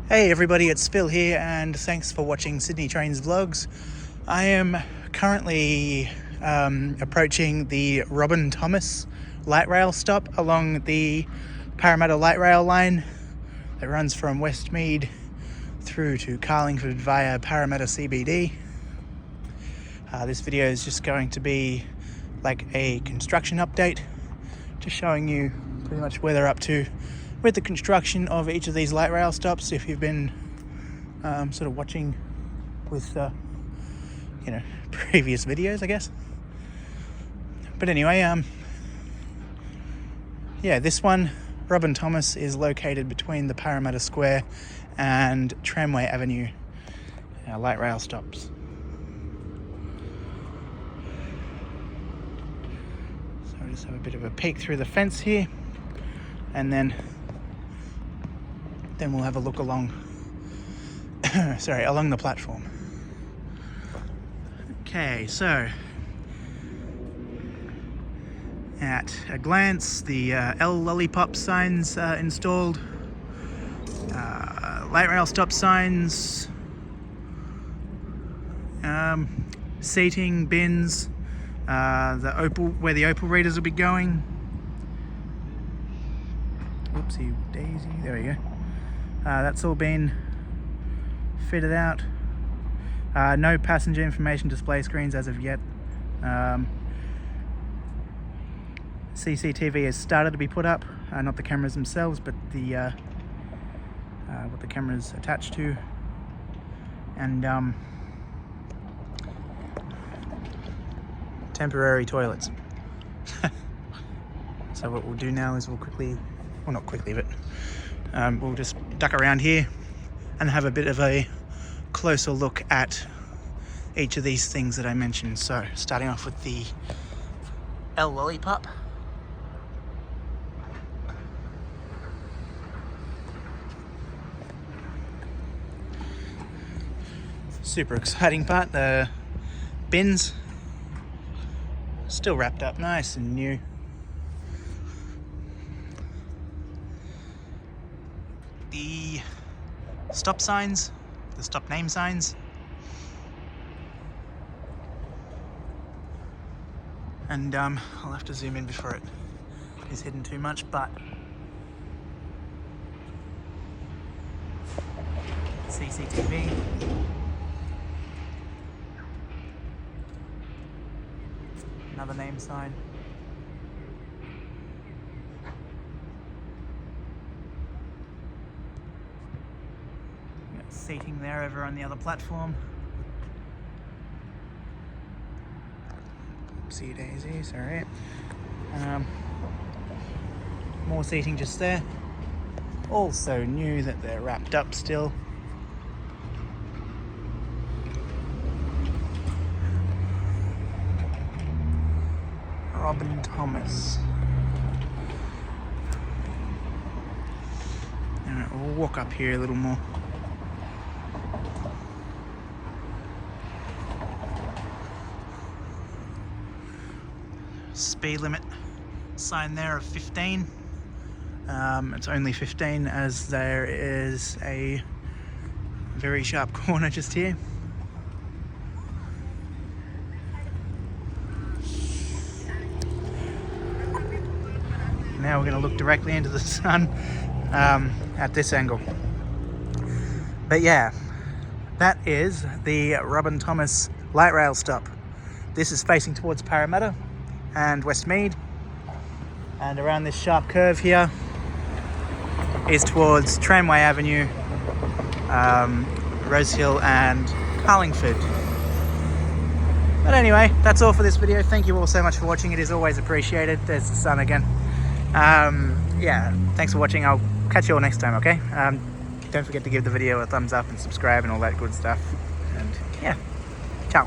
Hey everybody, it's Phil here and thanks for watching Sydney Trains Vlogs. I am currently approaching the Robin Thomas light rail stop along the Parramatta light rail line that runs from Westmead through to Carlingford via Parramatta CBD. This video is just going to be like a construction update, just showing you pretty much where they're up to with the construction of each of these light rail stops. If you've been sort of watching with previous videos, I guess. But anyway, this one, Robin Thomas, is located between the Parramatta Square and Tramway Avenue light rail stops. So I'll just have a bit of a peek through the fence here, and then we'll have a look along along the platform. Okay, so at a glance, the L Lollipop signs installed, light rail stop signs, seating, bins, the Opal, where the Opal readers will be going. Whoopsie daisy, there we go. That's all been fitted out. No passenger information display screens as of yet. CCTV has started to be put up, not the cameras themselves, but the what the camera's attached to, and temporary toilets. So what we'll do now is we'll we'll just duck around here and have a bit of a closer look at each of these things that I mentioned. So starting off with the L Lollipop. Super exciting part, the bins, still wrapped up nice and new. The stop signs, the stop name signs, and I'll have to zoom in before it is hidden too much, but CCTV, another name sign. Seating there over on the other platform. Oopsie daisy, sorry. More seating just there. Also new that they're wrapped up still. Robin Thomas. Alright, we'll walk up here a little more. Speed limit sign there of 15. It's only 15 as there is a very sharp corner just here. Now we're going to look directly into the sun at this angle. But yeah, that is the Robin Thomas light rail stop. This is facing towards Parramatta and Westmead, and around this sharp curve here is towards Tramway Avenue, Rosehill and Carlingford. But anyway, that's all for this video. Thank you all so much for watching. It is always appreciated. There's the sun again. Thanks for watching. I'll catch you all next time, okay? Don't forget to give the video a thumbs up and subscribe and all that good stuff. And yeah, ciao.